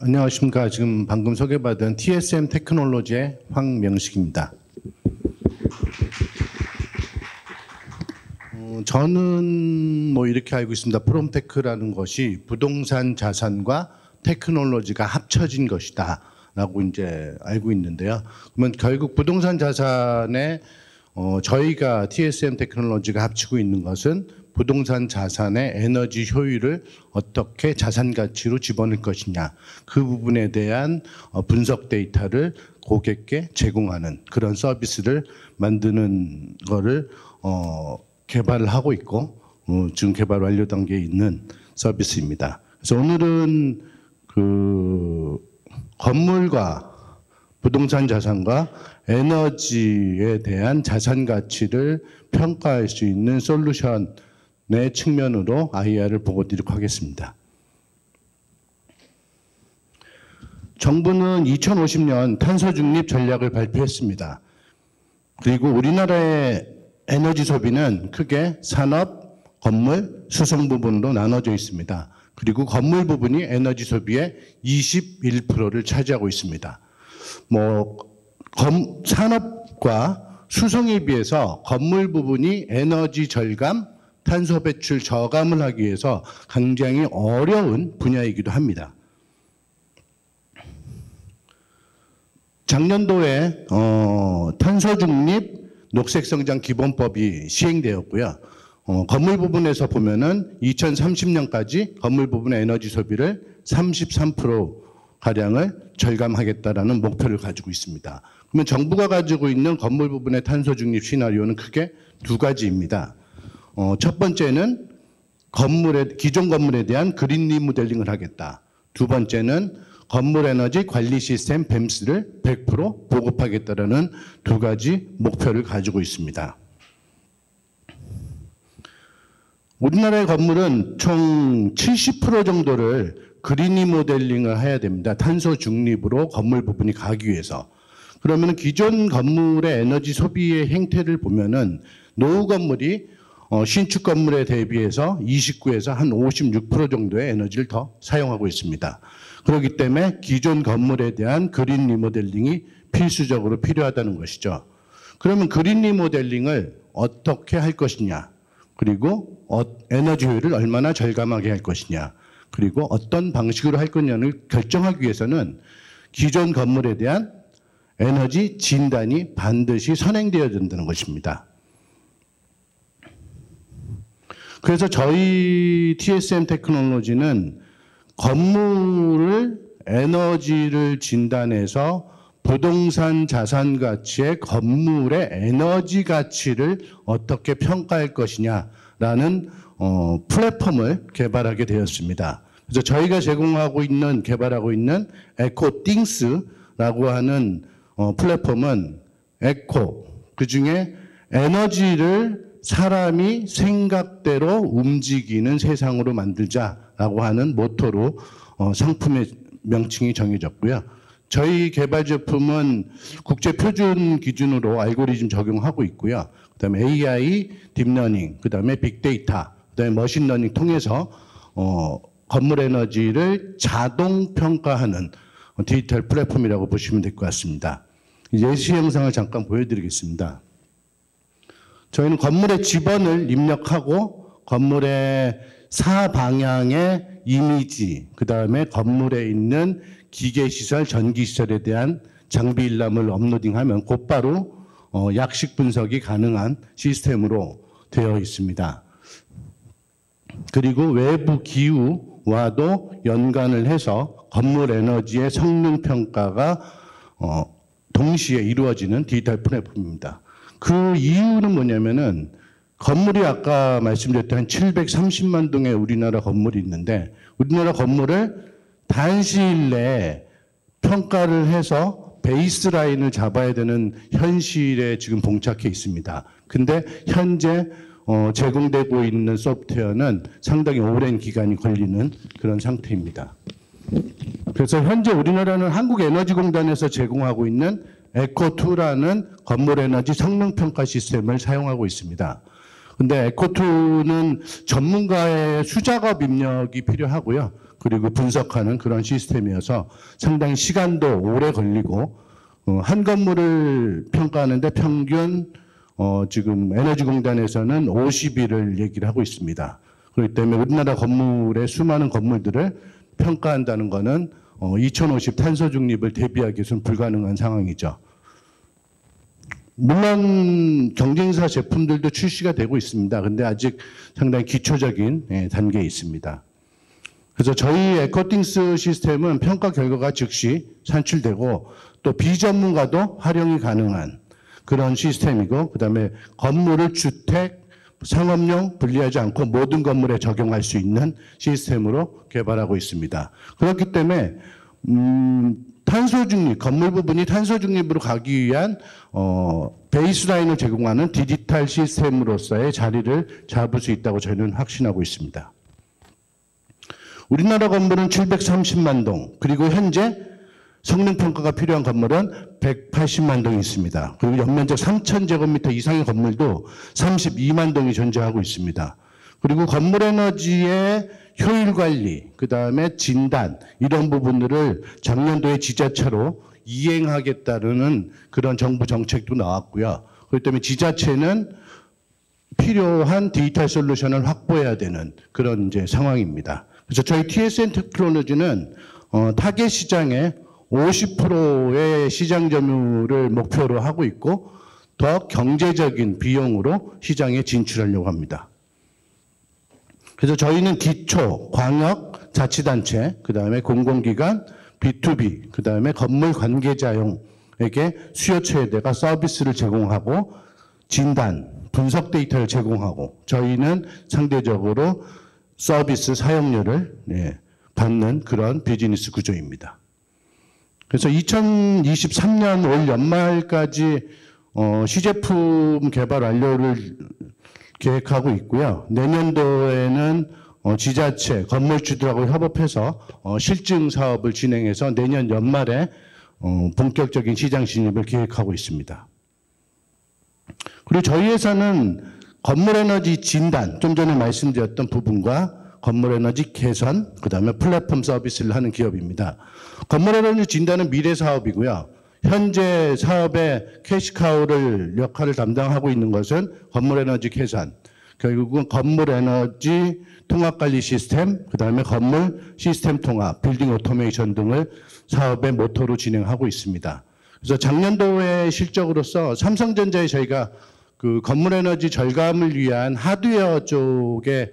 안녕하십니까. 지금 방금 소개받은 TSM 테크놀로지의 황명식입니다. 저는 이렇게 알고 있습니다. 프롬테크라는 것이 부동산 자산과 테크놀로지가 합쳐진 것이다 라고 이제 알고 있는데요. 그러면 결국 부동산 자산에 저희가 TSM 테크놀로지가 합치고 있는 것은 부동산 자산의 에너지 효율을 어떻게 자산 가치로 집어넣을 것이냐, 그 부분에 대한 분석 데이터를 고객께 제공하는 그런 서비스를 만드는 거를 개발을 하고 있고 지금 개발 완료 단계에 있는 서비스입니다. 그래서 오늘은 그 건물과 부동산 자산과 에너지에 대한 자산 가치를 평가할 수 있는 솔루션의 측면으로 IR을 보고 드리도록 하겠습니다. 정부는 2050년 탄소 중립 전략을 발표했습니다. 그리고 우리나라의 에너지 소비는 크게 산업, 건물, 수송 부분으로 나눠져 있습니다. 그리고 건물 부분이 에너지 소비의 21%를 차지하고 있습니다. 산업과 수송에 비해서 건물 부분이 에너지 절감, 탄소 배출 저감을 하기 위해서 굉장히 어려운 분야이기도 합니다. 작년도에 탄소 중립 녹색성장 기본법이 시행되었고요. 건물 부분에서 보면은 2030년까지 건물 부분의 에너지 소비를 33%가량을 절감하겠다라는 목표를 가지고 있습니다. 그러면 정부가 가지고 있는 건물 부분의 탄소 중립 시나리오는 크게 두 가지입니다. 첫 번째는 기존 건물에 대한 그린 리모델링을 하겠다. 두 번째는 건물 에너지 관리 시스템 BEMS를 100% 보급하겠다라는 두 가지 목표를 가지고 있습니다. 우리나라의 건물은 총 70% 정도를 그린 리모델링을 해야 됩니다. 탄소 중립으로 건물 부분이 가기 위해서. 그러면 기존 건물의 에너지 소비의 행태를 보면은 노후 건물이 신축 건물에 대비해서 29에서 한 56% 정도의 에너지를 더 사용하고 있습니다. 그렇기 때문에 기존 건물에 대한 그린 리모델링이 필수적으로 필요하다는 것이죠. 그러면 그린 리모델링을 어떻게 할 것이냐, 그리고 에너지 효율을 얼마나 절감하게 할 것이냐, 그리고 어떤 방식으로 할 거냐를 결정하기 위해서는 기존 건물에 대한 에너지 진단이 반드시 선행되어야 된다는 것입니다. 그래서 저희 TSM 테크놀로지는 건물을 에너지를 진단해서 부동산 자산 가치의 건물의 에너지 가치를 어떻게 평가할 것이냐라는 플랫폼을 개발하게 되었습니다. 그래서 저희가 개발하고 있는 에코띵스라고 하는 플랫폼은 그중에 에너지를 사람이 생각대로 움직이는 세상으로 만들자라고 하는 모토로 상품의 명칭이 정해졌고요. 저희 개발 제품은 국제 표준 기준으로 알고리즘 적용하고 있고요. 그다음에 AI, 딥러닝, 그다음에 빅데이터, 그다음에 머신러닝 통해서 건물 에너지를 자동 평가하는 디지털 플랫폼이라고 보시면 될 것 같습니다. 예시 영상을 잠깐 보여드리겠습니다. 저희는 건물의 지번을 입력하고 건물의 사방향의 이미지, 그 다음에 건물에 있는 기계시설, 전기시설에 대한 장비 일람을 업로딩하면 곧바로 약식 분석이 가능한 시스템으로 되어 있습니다. 그리고 외부 기후와도 연관을 해서 건물 에너지의 성능 평가가 동시에 이루어지는 디지털 플랫폼입니다. 그 이유는 뭐냐면은 건물이 아까 말씀드렸던 한 730만 동의 우리나라 건물이 있는데 우리나라 건물을 단시일 내에 평가를 해서 베이스라인을 잡아야 되는 현실에 지금 봉착해 있습니다. 근데 현재 제공되고 있는 소프트웨어는 상당히 오랜 기간이 걸리는 그런 상태입니다. 그래서 현재 우리나라는 한국에너지공단에서 제공하고 있는 에코2라는 건물 에너지 성능 평가 시스템을 사용하고 있습니다. 근데 에코2는 전문가의 수작업 입력이 필요하고요. 그리고 분석하는 그런 시스템이어서 상당히 시간도 오래 걸리고 한 건물을 평가하는데 평균 지금 에너지공단에서는 50일을 얘기를 하고 있습니다. 그렇기 때문에 우리나라 건물의 수많은 건물들을 평가한다는 것은 2050 탄소 중립을 대비하기 위해서는 불가능한 상황이죠. 물론 경쟁사 제품들도 출시가 되고 있습니다. 근데 아직 상당히 기초적인 단계에 있습니다. 그래서 저희 에코띵스 시스템은 평가 결과가 즉시 산출되고 또 비전문가도 활용이 가능한 그런 시스템이고, 그다음에 건물을 주택, 상업용 분리하지 않고 모든 건물에 적용할 수 있는 시스템으로 개발하고 있습니다. 그렇기 때문에 탄소 중립, 건물 부분이 탄소 중립으로 가기 위한 베이스라인을 제공하는 디지털 시스템으로서의 자리를 잡을 수 있다고 저희는 확신하고 있습니다. 우리나라 건물은 730만 동, 그리고 현재 성능평가가 필요한 건물은 180만 동이 있습니다. 그리고 연면적 3,000제곱미터 이상의 건물도 32만 동이 존재하고 있습니다. 그리고 건물 에너지의 효율 관리, 그 다음에 진단, 이런 부분들을 작년도에 지자체로 이행하겠다는 그런 정부 정책도 나왔고요. 그렇기 때문에 지자체는 필요한 디지털 솔루션을 확보해야 되는 그런 이제 상황입니다. 그래서 저희 TSN 테크놀로지는 타겟 시장의 50%의 시장 점유율을 목표로 하고 있고 더 경제적인 비용으로 시장에 진출하려고 합니다. 그래서 저희는 기초, 광역, 자치단체, 그 다음에 공공기관, B2B, 그 다음에 건물 관계자용에게 수요 최대가 서비스를 제공하고 진단, 분석 데이터를 제공하고 저희는 상대적으로 서비스 사용료를 받는 그런 비즈니스 구조입니다. 그래서 2023년 올 연말까지 시제품 개발 완료를 계획하고 있고요. 내년도에는 지자체, 건물주들하고 협업해서 실증 사업을 진행해서 내년 연말에 본격적인 시장 진입을 계획하고 있습니다. 그리고 저희 회사는 건물 에너지 진단, 좀 전에 말씀드렸던 부분과 건물 에너지 개선, 그 다음에 플랫폼 서비스를 하는 기업입니다. 건물 에너지 진단은 미래 사업이고요. 현재 사업의 캐시카우를 역할을 담당하고 있는 것은 건물 에너지 개선, 결국은 건물 에너지 통합관리 시스템, 그 다음에 건물 시스템 통합, 빌딩 오토메이션 등을 사업의 모토로 진행하고 있습니다. 그래서 작년도의 실적으로서 삼성전자에 저희가 그 건물 에너지 절감을 위한 하드웨어 쪽에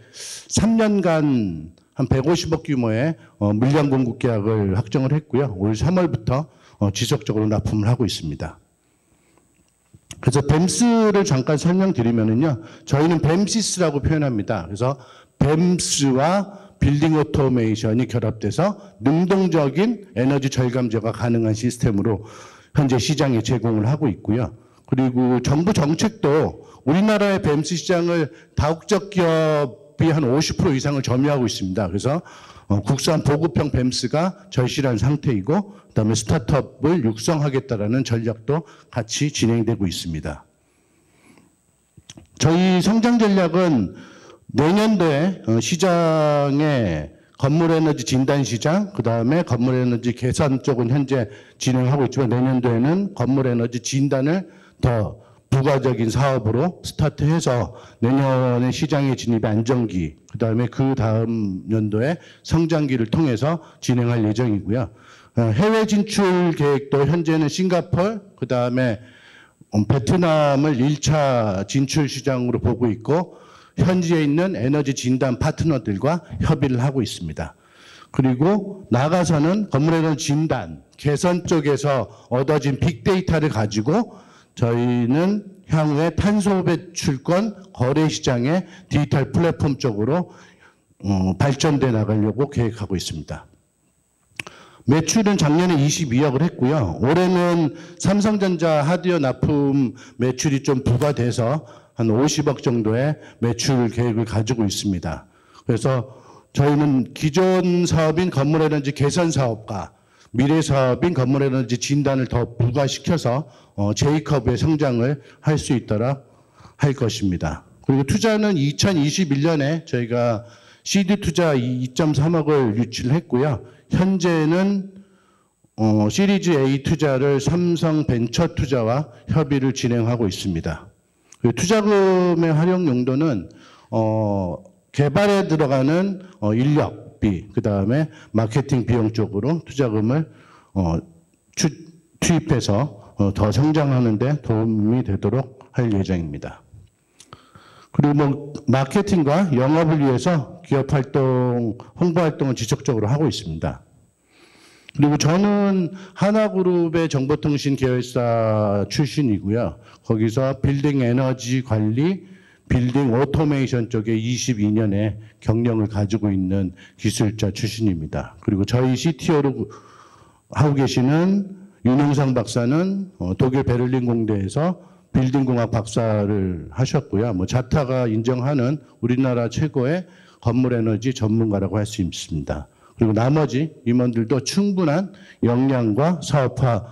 3년간 한 150억 규모의 물량 공급 계약을 확정을 했고요. 올 3월부터 지속적으로 납품을 하고 있습니다. 그래서 뱀스를 잠깐 설명드리면은요, 저희는 뱀시스라고 표현합니다. 그래서 뱀스와 빌딩 오토메이션이 결합돼서 능동적인 에너지 절감제가 가능한 시스템으로 현재 시장에 제공을 하고 있고요. 그리고 정부 정책도 우리나라의 뱀스 시장을 다국적 기업이 한 50% 이상을 점유하고 있습니다. 그래서 국산 보급형 뱀스가 절실한 상태이고, 그다음에 스타트업을 육성하겠다라는 전략도 같이 진행되고 있습니다. 저희 성장 전략은 내년도에 시장에 건물 에너지 진단 시장, 그다음에 건물 에너지 개선 쪽은 현재 진행하고 있지만 내년도에는 건물 에너지 진단을 더 부가적인 사업으로 스타트해서 내년에 시장에 진입의 안정기, 그다음에 그 다음 연도에 성장기를 통해서 진행할 예정이고요. 해외 진출 계획도 현재는 싱가포르, 그다음에 베트남을 1차 진출 시장으로 보고 있고 현지에 있는 에너지 진단 파트너들과 협의를 하고 있습니다. 그리고 나가서는 건물 에너지 진단, 개선 쪽에서 얻어진 빅데이터를 가지고 저희는 향후에 탄소 배출권 거래 시장의 디지털 플랫폼 쪽으로 발전돼 나가려고 계획하고 있습니다. 매출은 작년에 22억을 했고요. 올해는 삼성전자 하드웨어 납품 매출이 좀 부과돼서 한 50억 정도의 매출 계획을 가지고 있습니다. 그래서 저희는 기존 사업인 건물 에너지 개선 사업과 미래 사업인 건물 에너지 진단을 더 부과시켜서 J커브의 성장을 할 수 있도록 할 것입니다. 그리고 투자는 2021년에 저희가 시드 투자 2.3억을 유치를 했고요. 현재는 시리즈 A 투자를 삼성 벤처 투자와 협의를 진행하고 있습니다. 투자금의 활용 용도는 개발에 들어가는 인력비, 그 다음에 마케팅 비용 쪽으로 투자금을 투입해서 더 성장하는 데 도움이 되도록 할 예정입니다. 그리고 마케팅과 영업을 위해서 기업 활동, 홍보 활동을 지속적으로 하고 있습니다. 그리고 저는 하나그룹의 정보통신 계열사 출신이고요. 거기서 빌딩 에너지 관리, 빌딩 오토메이션 쪽에 22년의 경력을 가지고 있는 기술자 출신입니다. 그리고 저희 CTO로 하고 계시는 윤영상 박사는 독일 베를린 공대에서 빌딩공학 박사를 하셨고요. 자타가 인정하는 우리나라 최고의 건물 에너지 전문가라고 할 수 있습니다. 그리고 나머지 임원들도 충분한 역량과 사업화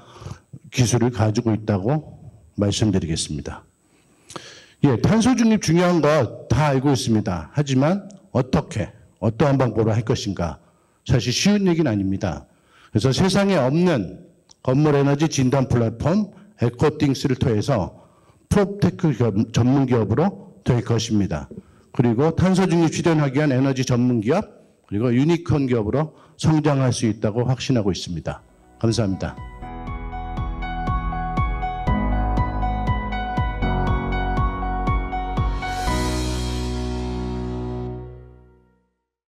기술을 가지고 있다고 말씀드리겠습니다. 예, 탄소 중립 중요한 거 다 알고 있습니다. 하지만 어떠한 방법으로 할 것인가? 사실 쉬운 얘기는 아닙니다. 그래서 세상에 없는 건물 에너지 진단 플랫폼 에코띵스를 통해서 프롭테크 전문 기업으로 될 것입니다. 그리고 탄소 중립 실현하기 위한 에너지 전문 기업, 그리고 유니콘 기업으로 성장할 수 있다고 확신하고 있습니다. 감사합니다.